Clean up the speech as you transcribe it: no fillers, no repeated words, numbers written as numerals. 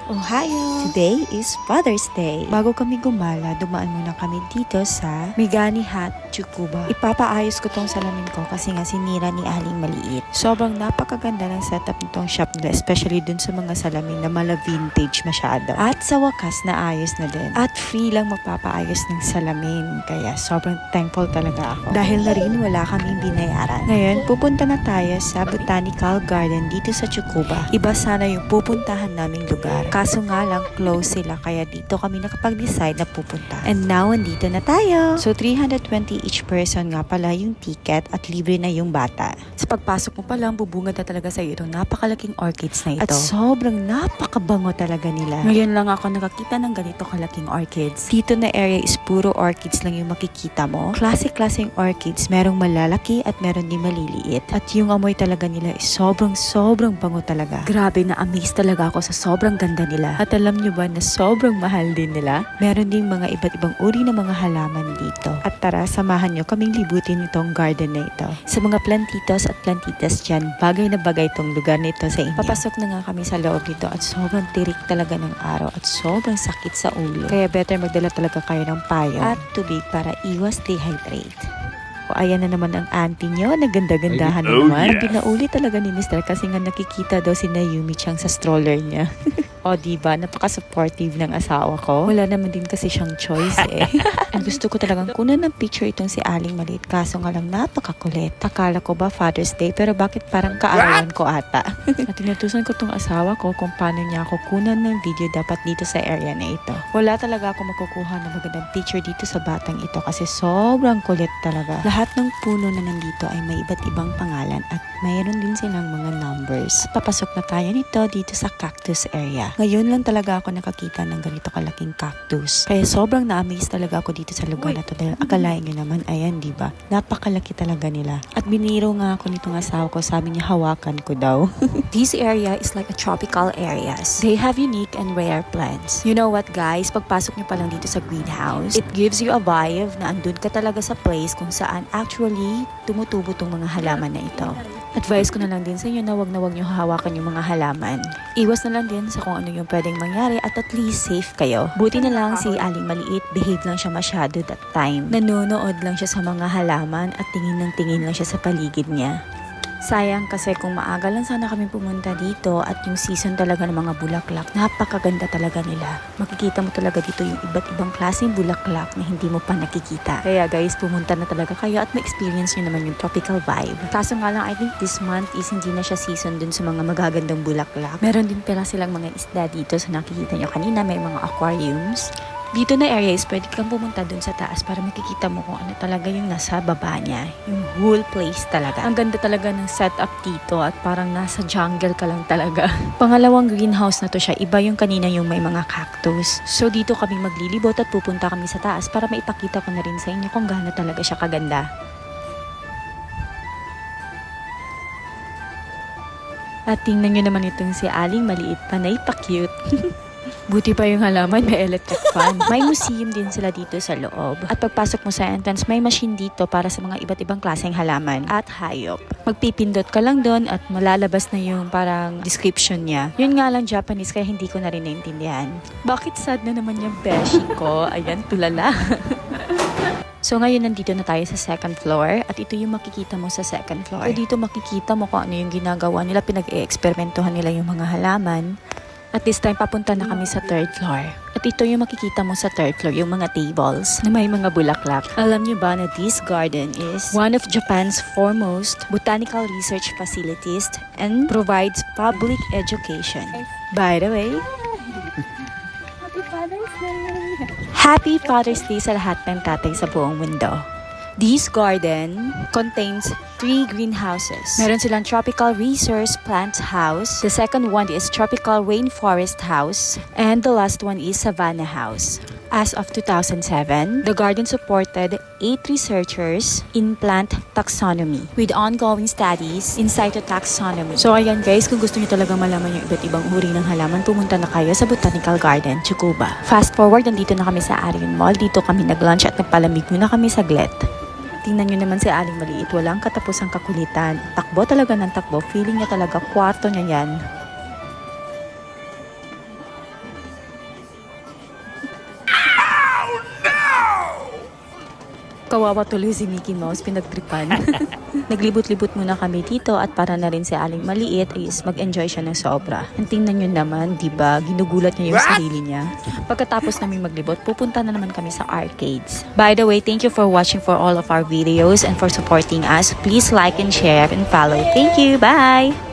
Ohio! Today is Father's Day. Bago kami gumala, dumaan muna kami dito sa Megani Hat, Tsukuba. Ipapaayos ko tong salamin ko kasi nga sinira ni Aling maliit. Sobrang napakaganda ng setup nitong shop nila, especially dun sa mga salamin na mala vintage masyado. At sa wakas, naayos na din. At free lang magpapaayos ng salamin. Kaya sobrang thankful talaga ako. Dahil na rin wala kaming binayaran. Ngayon, pupunta na tayo sa Botanical Garden dito sa Tsukuba. Iba sana yung pupuntahan naming lugar. Kaso nga lang, close sila. Kaya dito kami nakapag-decide na pupunta. And now, andito na tayo. So, 320 each person nga pala yung ticket at libre na yung bata. Sa pagpasok mo pa lang, bubungad na talaga sa iyo itong napakalaking orchids na ito. At sobrang napakabango talaga nila. Ngayon lang ako nakakita ng ganito kalaking orchids. Dito na area is puro orchids lang yung makikita mo. Classic-classic orchids. Merong malalaki at meron din maliliit. At yung amoy talaga nila is sobrang bango talaga. Grabe, na-amaze talaga ako sa sobrang ganda nila. At alam nyo ba na sobrang mahal din nila? Meron ding mga iba't ibang uri ng mga halaman dito. At tara, samahan nyo kaming libutin itong garden na ito. Sa mga plantitos at plantitas dyan, bagay na bagay itong lugar na ito sa inyo. Papasok na nga kami sa loob dito at sobrang tirik talaga ng araw at sobrang sakit sa ulo. Kaya better magdala talaga kayo ng payo at tubig para iwas dehydrate. O ayan na naman ang auntie nyo, naganda-gandahan na naman. Binauli talaga ni Mr. kasi nga nakikita daw si Naomi Chang sa stroller niya. O diba, napaka-supportive ng asawa ko. Wala naman din kasi siyang choice eh. And gusto ko talagang kunan ng picture itong si Aling maliit, kaso nga lang napakakulit. Akala ko ba Father's Day, pero bakit parang kaarawan ko ata? At tinutusan ko tong asawa ko kung paano niya ako kunan ng video dapat dito sa area na ito. Wala talaga ako makukuha ng magandang picture dito sa batang ito kasi sobrang kulit talaga. Lahat ng puno na nandito ay may iba't ibang pangalan at mayroon din silang mga numbers. Papasok na tayo nito dito sa cactus area. Ngayon lang talaga ako nakakita ng ganito kalaking cactus. Kaya sobrang na-amaze talaga ako dito sa lugar na to dahil akalain nyo naman, ayan diba? Napakalaki talaga nila. At biniro nga ako nitong asawa ko, sabi niya hawakan ko daw. This area is like a tropical areas. They have unique and rare plants. You know what guys, pagpasok nyo pa lang dito sa greenhouse, it gives you a vibe na andun ka talaga sa place kung saan actually tumutubo tong mga halaman na ito. Advice ko na lang din sa inyo na wag nyo hawakan yung mga halaman. Iwas na lang din sa kung ano yung pwedeng mangyari at least safe kayo. Buti na lang si Aling maliit, behave lang siya masyado that time. Nanonood lang siya sa mga halaman at tingin ng tingin lang siya sa paligid niya. Sayang kasi kung maaga lang sana kami pumunta dito at yung season talaga ng mga bulaklak, napakaganda talaga nila. Makikita mo talaga dito yung iba't ibang klaseng bulaklak na hindi mo pa nakikita. Kaya guys, pumunta na talaga kayo at ma-experience nyo naman yung tropical vibe. Kaso nga lang, I think this month is hindi na siya season dun sa mga magagandang bulaklak. Meron din pala silang mga isda dito sa nakikita nyo kanina, may mga aquariums. Dito na area is pwede kang pumunta dun sa taas para makikita mo kung ano talaga yung nasa baba niya. Yung whole place talaga. Ang ganda talaga ng setup dito at parang nasa jungle ka lang talaga. Pangalawang greenhouse na to siya. Iba yung kanina yung may mga cactus. So dito kami maglilibot at pupunta kami sa taas para maipakita ko na rin sa inyo kung gaano talaga siya kaganda. At tingnan nyo naman itong si Aling maliit, panay pa cute. Buti pa yung halaman, may electric fan. May museum din sila dito sa loob. At pagpasok mo sa entrance, may machine dito para sa mga iba't ibang klaseng halaman at hayop. Magpipindot ka lang doon at malalabas na yung parang description niya. Yun nga lang Japanese kaya hindi ko na rin naintindihan. Bakit sad na naman yung beshi ko? Ayan, tulala. So ngayon nandito na tayo sa second floor at ito yung makikita mo sa second floor. So dito makikita mo kung ano yung ginagawa nila, pinag-e-eksperimentuhan nila yung mga halaman. At this time, papunta na kami sa third floor. At ito yung makikita mo sa third floor, yung mga tables na may mga bulaklak. Alam niyo ba na this garden is one of Japan's foremost botanical research facilities and provides public education. By the way, Happy Father's Day! Happy Father's Day sa lahat ng tatay sa buong mundo. This garden contains 3 greenhouses. Meron silang Tropical Resource Plants House. The second one is Tropical Rainforest House. And the last one is Savannah House. As of 2007, the garden supported 8 researchers in plant taxonomy with ongoing studies in cytotaxonomy. So ayan guys, kung gusto niyo talaga malaman yung iba't ibang uri ng halaman, pumunta na kayo sa Botanical Garden, Tsukuba. Fast forward, nandito na kami sa Arion Mall. Dito kami nag-lunch at nagpalamig muna kami saglit. Tingnan nyo naman si Aling maliit, walang katapusang kakulitan. Takbo talaga ng takbo, feeling niya talaga kwarto niya yan. Kawawa tuloy si Mickey Mouse, pinagtripan. Naglibot-libot muna kami dito at para na rin si Aling Maliit is mag-enjoy siya ng sobra. Ang tingnan nyo naman, diba? Ginugulat niya yung sarili niya. Pagkatapos namin maglibot, pupunta na naman kami sa arcades. By the way, thank you for watching for all of our videos and for supporting us. Please like and share and follow. Thank you. Bye!